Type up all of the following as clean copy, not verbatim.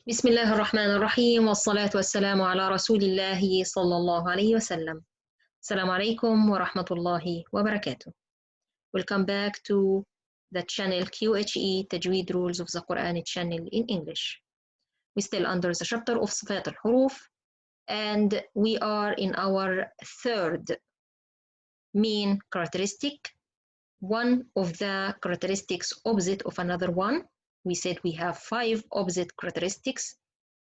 بسم الله الرحمن الرحيم والصلاة والسلام على رسول الله صلى الله عليه وسلم. السلام عليكم ورحمة الله وبركاته. Welcome back to the channel QHE Tajwid Rules of the Quran channel in English. We're still under the chapter of Sifat Al Houroof, and we are in our third main characteristic, one of the characteristics opposite of another one. We said we have 5 opposite characteristics,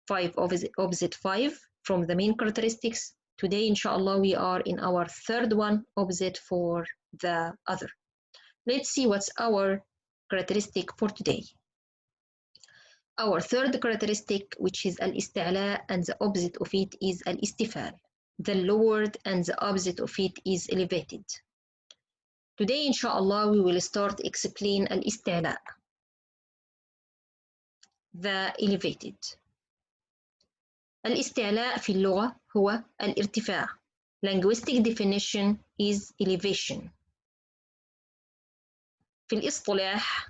5 opposite 5 from the main characteristics. Today, inshallah, we are in our third one, opposite for the other. Let's see what's our characteristic for today. Our third characteristic, which is al-Istelaa, and the opposite of it is al-Istifal. The lowered and the opposite of it is elevated. Today, inshallah, we will start explain al-Istelaa, the elevated. الاستعلاء في اللغة هو الارتفاع. Linguistic definition is elevation. في الاصطلاح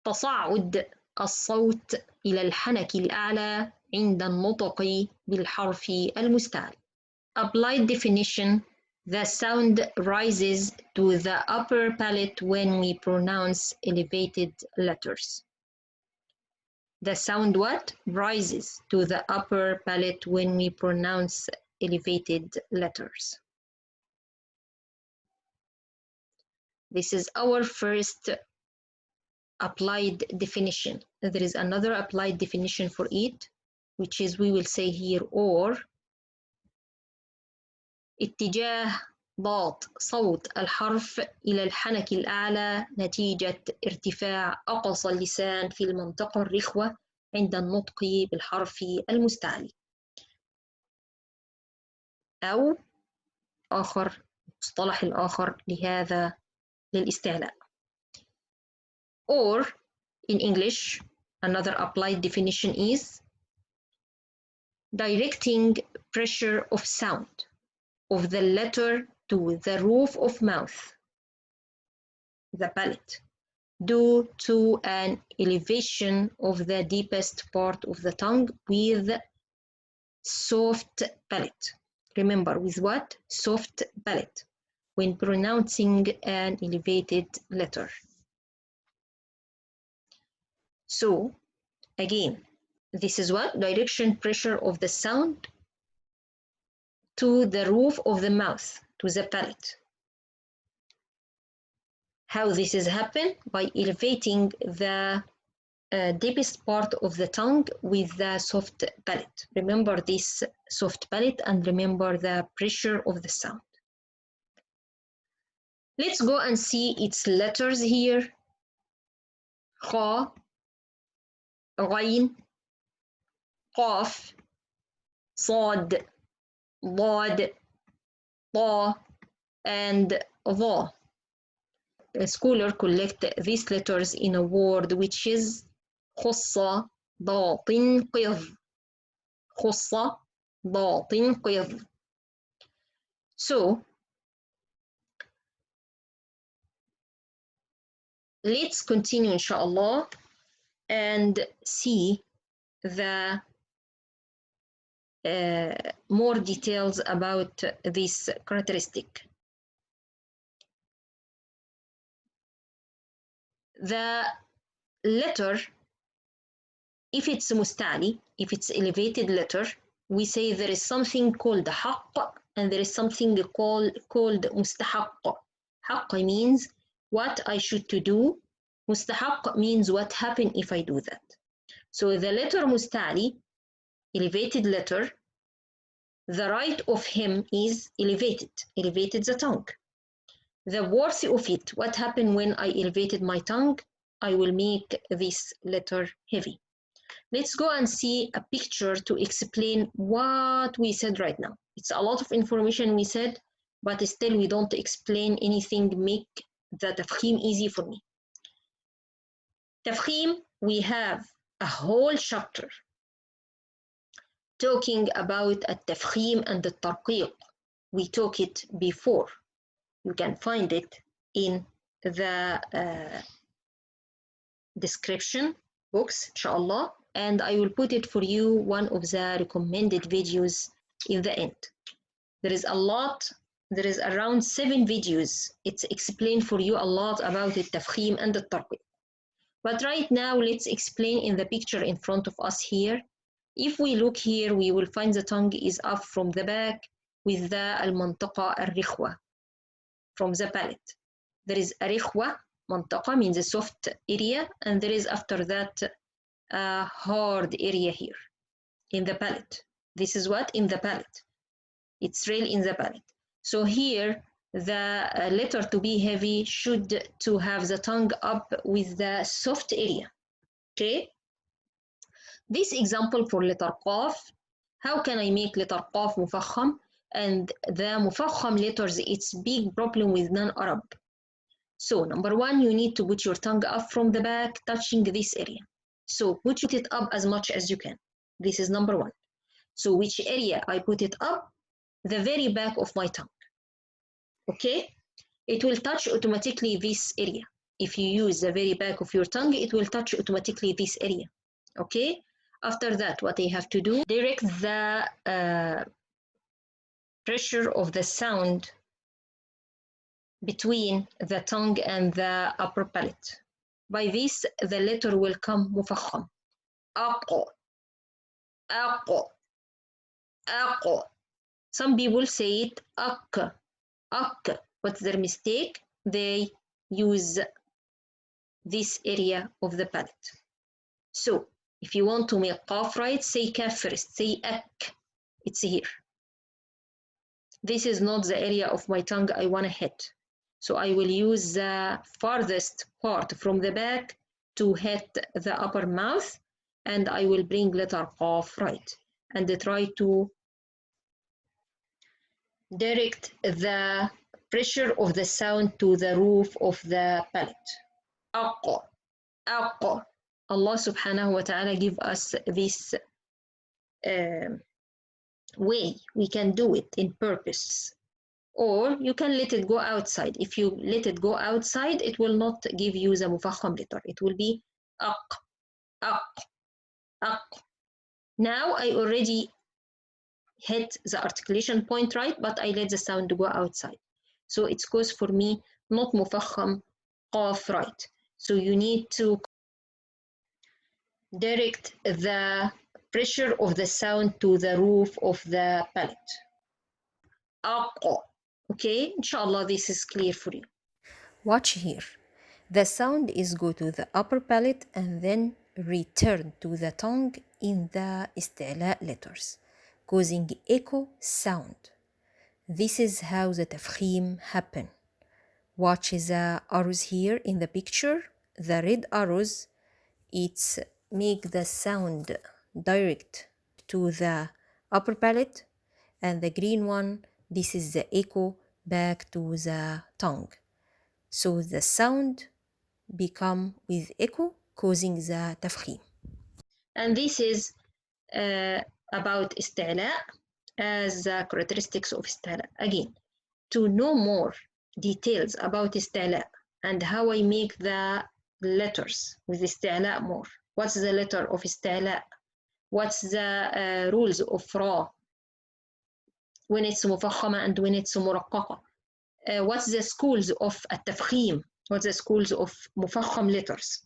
تصاعد الصوت إلى الحنك الأعلى عند النطق بالحرف المستعل. Applied definition: the sound rises to the upper palate when we pronounce elevated letters. The sound what? Rises to the upper palate when we pronounce elevated letters. This is our first applied definition. There is another applied definition for it, which is, we will say here, or اتجاه ضغط صوت الحرف إلى الحنك الأعلى نتيجة ارتفاع أقصى اللسان في المنطقة الرخوة عند النطق بالحرف المستعلي. أو المصطلح الآخر لهذا للاستعلاء. Or in English, another applied definition is directing pressure of sound of the letter to the roof of mouth, the palate, due to an elevation of the deepest part of the tongue with soft palate. Remember, with what? Soft palate, when pronouncing an elevated letter. So, again, this is what? Direction pressure of the sound to the roof of the mouth, to the palate. How this is happened? By elevating the deepest part of the tongue with the soft palate. Remember this soft palate and remember the pressure of the sound. Let's go and see its letters here. Kha, Ghain, Qaf, Sad, Dad, Ta, and Dha. A scholar collect these letters in a word which is خص ضاط قض. خص ضاط قض. So, let's continue inshallah and see the more details about this characteristic. The letter, if it's mustali, if it's elevated letter, we say there is something called haqq and there is something called mustahaq. Haqq means what I should to do. Mustahaq means what happened if I do that. So the letter mustali, elevated letter, the right of him is elevated the tongue. The worth of it, what happened when I elevated my tongue? I will make this letter heavy. Let's go and see a picture to explain what we said right now. It's a lot of information we said, but still we don't explain anything, make the tafkhim easy for me. Tafkhim, we have a whole chapter talking about التفخيم and الترقيق. We talked it before. You can find it in the description box inshallah, and I will put it for you one of the recommended videos in the end. There is a lot, there is around 7 videos. It's explained for you a lot about the tafkhim and the tarqiq. But right now, let's explain in the picture in front of us here. If we look here, we will find the tongue is up from the back with the al-mantaqa al-rekhwaa, from the palate. There is a rekhwaa, mantaqa means a soft area, and there is after that a hard area here in the palate. This is what? In the palate. It's real in the palate. So here, the letter to be heavy should to have the tongue up with the soft area. Okay? This example for letter qaf, how can I make letter qaf mufakham? And the mufakham letters, it's big problem with non-Arab. So number one, you need to put your tongue up from the back, touching this area. So put it up as much as you can. This is number one. So which area I put it up? The very back of my tongue. Okay? It will touch automatically this area. If you use the very back of your tongue, it will touch automatically this area. Okay? After that, what I have to do, direct the pressure of the sound between the tongue and the upper palate. By this, the letter will come mufakham. Aqo, aqo, aqo. Some people say it ak, ak. What's their mistake? They use this area of the palate. So, if you want to make qaf right, say kaf first, say ak. It's here. This is not the area of my tongue I want to hit. So I will use the farthest part from the back to hit the upper mouth, and I will bring letter qaf right and try to direct the pressure of the sound to the roof of the palate. Aqqa, aqqa. Allah subhanahu wa ta'ala give us this way. We can do it in purpose. Or you can let it go outside. If you let it go outside, it will not give you the mufakham letter. It will be aq, aq, aq. Now I already hit the articulation point right, but I let the sound go outside. So it's cause for me not mufakham qaf right. So you need to direct the pressure of the sound to the roof of the palate. Aq. Okay, inshallah this is clear for you. Watch here. The sound is go to the upper palate and then return to the tongue in the استعلاء letters, causing echo sound. This is how the tafkhim happen. Watch the arrows here in the picture. The red arrows, it's make the sound direct to the upper palate, and the green one, this is the echo back to the tongue. So the sound become with echo, causing the tafkhim. And this is about استعلاء as the characteristics of استعلاء. Again, to know more details about استعلاء and how I make the letters with استعلاء more. What's the letter of استعلاء? What's the rules of ra when it's مفخمة and when it's مرققة? What's the schools of التفخيم? What's the schools of مفخم letters?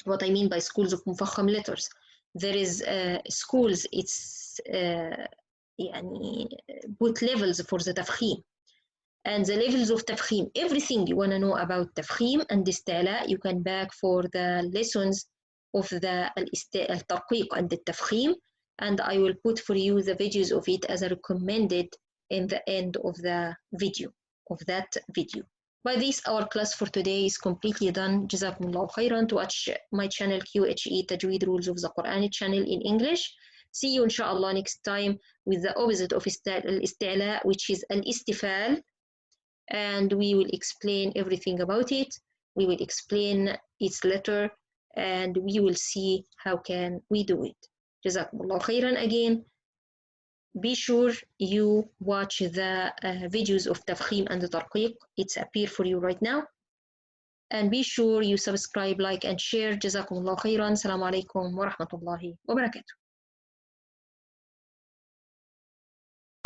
What I mean by schools of مفخم letters, there is schools, it's يعني both levels for the تفخيم. And the levels of تفخيم, everything you want to know about تفخيم and استعلاء, you can back for the lessons of the الترقيق and the تفخيم, and I will put for you the videos of it as a recommended in the end of the video, of that video. By this, our class for today is completely done. Jazakumullahu khairan. To watch my channel QHE Tajwid Rules of the Quran channel in English. See you inshallah next time with the opposite of الاستعلاء, which is الاستفال, and we will explain everything about it. We will explain its letter, and we will see how can we do it. Jazakumullahu khairan again. Be sure you watch the videos of تفخيم and tarqiq. It's appear for you right now. and be sure you subscribe, like and share. جزاكم الله خيرا. السلام عليكم ورحمة الله وبركاته.